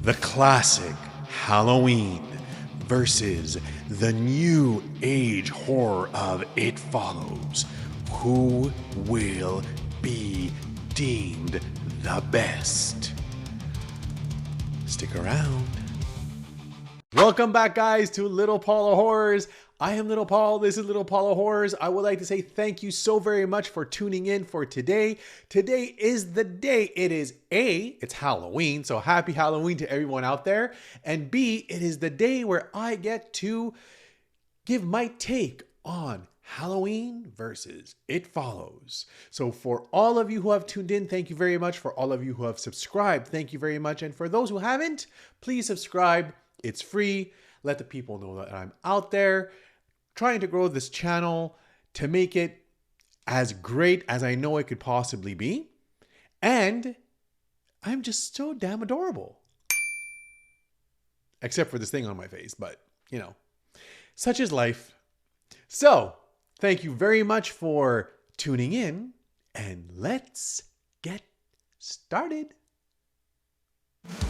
The classic Halloween versus the new age horror of It Follows. Who will be deemed the best? Stick around. Welcome back, guys, to Little Paula Horrors. I am Little Paul. This is Little Paula Horrors. I would like to say thank you so very much for tuning in for today. Today is the day. It is A, it's Halloween, so happy Halloween to everyone out there. And B, it is the day where I get to give my take on Halloween versus It Follows. So for all of you who have tuned in, thank you very much. For all of you who have subscribed, thank you very much. And for those who haven't, please subscribe. It's free. Let the people know that I'm out there trying to grow this channel to make it as great as I know it could possibly be. And I'm just so damn adorable. Except for this thing on my face, but you know, such is life. So, thank you very much for tuning in, and let's get started.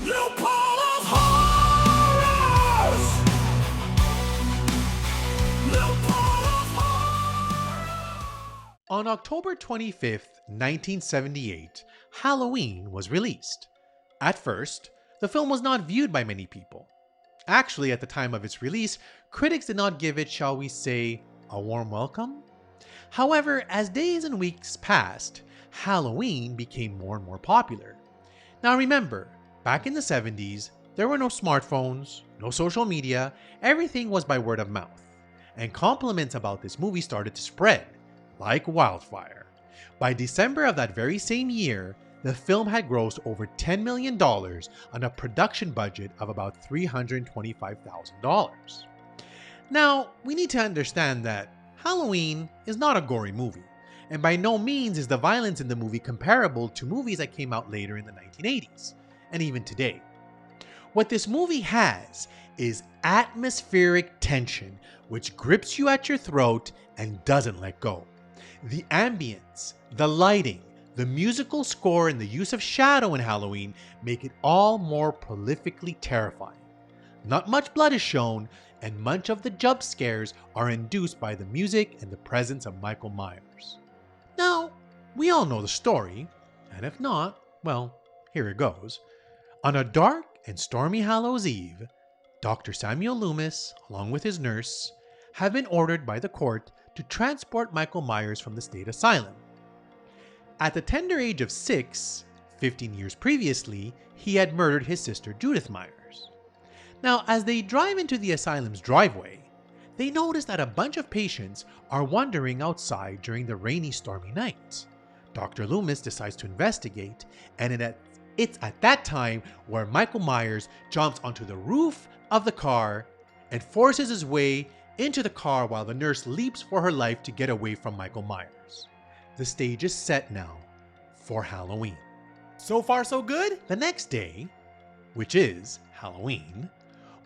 Little Paula's Horrors! Little Paula's Horrors! On October 25th, 1978, Halloween was released. At first, the film was not viewed by many people. Actually, at the time of its release, critics did not give it, shall we say, a warm welcome. However, as days and weeks passed, Halloween became more and more popular. Now remember, back in the 70s, there were no smartphones, no social media, everything was by word of mouth. And compliments about this movie started to spread like wildfire. By December of that very same year, the film had grossed over $10 million on a production budget of about $325,000. Now, we need to understand that Halloween is not a gory movie, and by no means is the violence in the movie comparable to movies that came out later in the 1980s, and even today. What this movie has is atmospheric tension, which grips you at your throat and doesn't let go. The ambience, the lighting, the musical score, and the use of shadow in Halloween make it all more prolifically terrifying. Not much blood is shown, and much of the jump scares are induced by the music and the presence of Michael Myers. Now, we all know the story, and if not, well, here it goes. On a dark and stormy Hallows Eve, Dr. Samuel Loomis, along with his nurse, have been ordered by the court to transport Michael Myers from the state asylum. At the tender age of 6, 15 years previously, he had murdered his sister Judith Myers. Now, as they drive into the asylum's driveway, they notice that a bunch of patients are wandering outside during the rainy, stormy night. Dr. Loomis decides to investigate, and it's at that time where Michael Myers jumps onto the roof of the car and forces his way into the car while the nurse leaps for her life to get away from Michael Myers. The stage is set now for Halloween. So far so good? The next day, which is Halloween,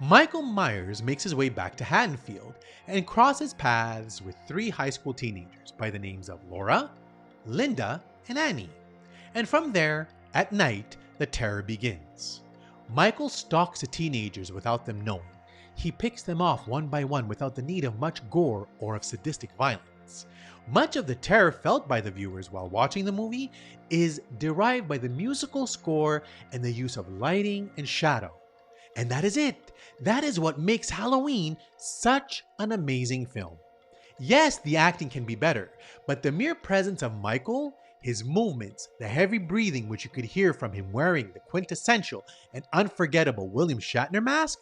Michael Myers makes his way back to Haddonfield and crosses paths with 3 high school teenagers by the names of Laura, Linda, and Annie. And from there, at night, the terror begins. Michael stalks the teenagers without them knowing. He picks them off one by one without the need of much gore or of sadistic violence. Much of the terror felt by the viewers while watching the movie is derived by the musical score and the use of lighting and shadow. And that is it. That is what makes Halloween such an amazing film. Yes, the acting can be better, but the mere presence of Michael, his movements, the heavy breathing which you could hear from him wearing the quintessential and unforgettable William Shatner mask,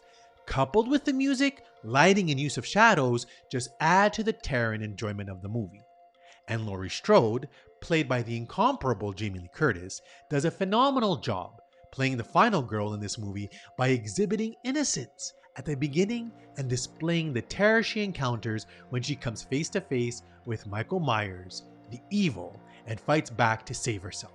coupled with the music, lighting, and use of shadows, just add to the terror and enjoyment of the movie. And Laurie Strode, played by the incomparable Jamie Lee Curtis, does a phenomenal job playing the final girl in this movie by exhibiting innocence at the beginning and displaying the terror she encounters when she comes face to face with Michael Myers, the evil, and fights back to save herself.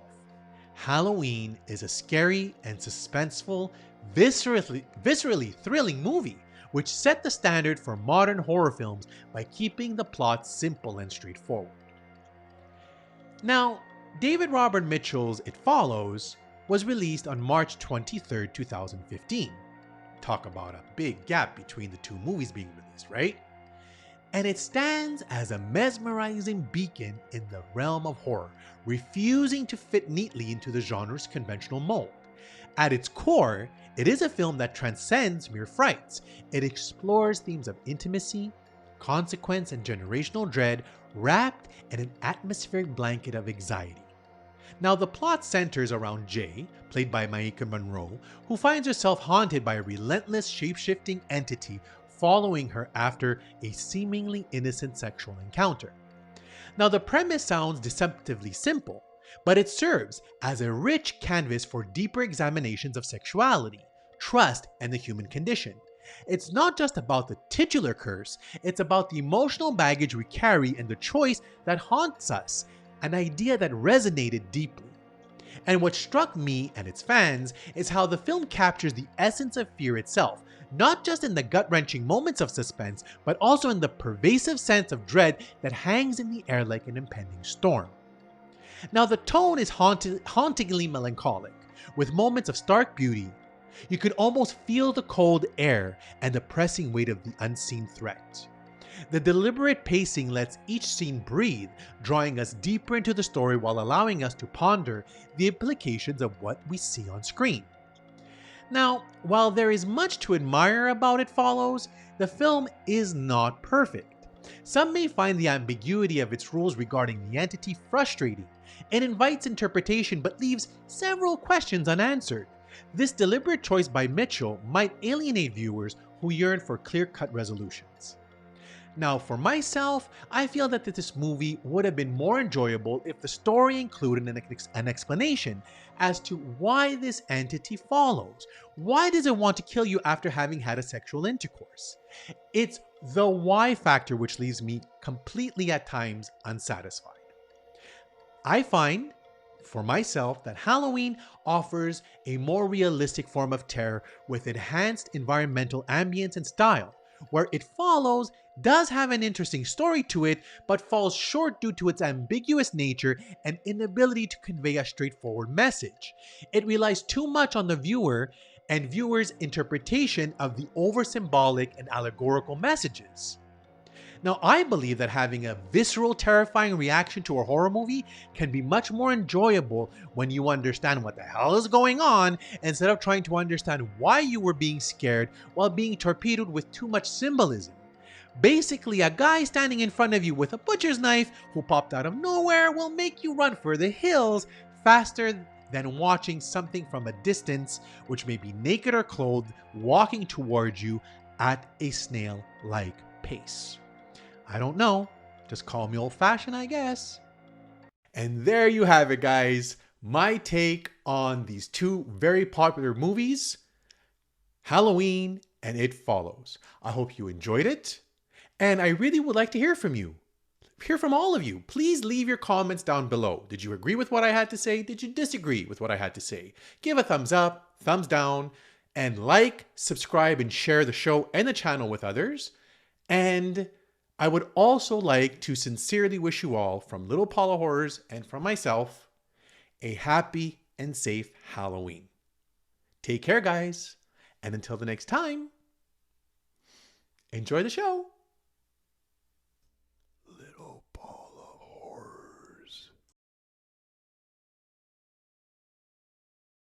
Halloween is a scary and suspenseful, viscerally thrilling movie which set the standard for modern horror films by keeping the plot simple and straightforward. Now, David Robert Mitchell's It Follows was released on March 23, 2015. Talk about a big gap between the two movies being released, right? And it stands as a mesmerizing beacon in the realm of horror, refusing to fit neatly into the genre's conventional mold. At its core, it is a film that transcends mere frights. It explores themes of intimacy, consequence, and generational dread wrapped in an atmospheric blanket of anxiety. Now, the plot centers around Jay, played by Maika Monroe, who finds herself haunted by a relentless shape-shifting entity following her after a seemingly innocent sexual encounter. Now, the premise sounds deceptively simple, but it serves as a rich canvas for deeper examinations of sexuality, trust, and the human condition. It's not just about the titular curse, it's about the emotional baggage we carry and the choice that haunts us, an idea that resonated deeply. And what struck me and its fans is how the film captures the essence of fear itself, not just in the gut-wrenching moments of suspense, but also in the pervasive sense of dread that hangs in the air like an impending storm. Now, the tone is hauntingly melancholic, with moments of stark beauty. You could almost feel the cold air and the pressing weight of the unseen threat. The deliberate pacing lets each scene breathe, drawing us deeper into the story while allowing us to ponder the implications of what we see on screen. Now, while there is much to admire about It Follows, the film is not perfect. Some may find the ambiguity of its rules regarding the entity frustrating. It invites interpretation but leaves several questions unanswered. This deliberate choice by Mitchell might alienate viewers who yearn for clear-cut resolutions. Now, for myself, I feel that this movie would have been more enjoyable if the story included an explanation as to why this entity follows. Why does it want to kill you after having had a sexual intercourse? It's the why factor which leaves me completely at times unsatisfied. I find, for myself, that Halloween offers a more realistic form of terror with enhanced environmental ambience and style, where It Follows does have an interesting story to it, but falls short due to its ambiguous nature and inability to convey a straightforward message. It relies too much on the viewer and viewers' interpretation of the over-symbolic and allegorical messages. Now, I believe that having a visceral, terrifying reaction to a horror movie can be much more enjoyable when you understand what the hell is going on instead of trying to understand why you were being scared while being torpedoed with too much symbolism. Basically, a guy standing in front of you with a butcher's knife who popped out of nowhere will make you run for the hills faster than watching something from a distance, which may be naked or clothed, walking towards you at a snail-like pace. I don't know. Just call me old-fashioned, I guess. And there you have it, guys. My take on these two very popular movies, Halloween and It Follows. I hope you enjoyed it. And I really would like to hear from you. Hear from all of you. Please leave your comments down below. Did you agree with what I had to say? Did you disagree with what I had to say? Give a thumbs up, thumbs down, and like, subscribe, and share the show and the channel with others. And I would also like to sincerely wish you all, from Little Paula Horrors and from myself, a happy and safe Halloween. Take care, guys. And until the next time, enjoy the show.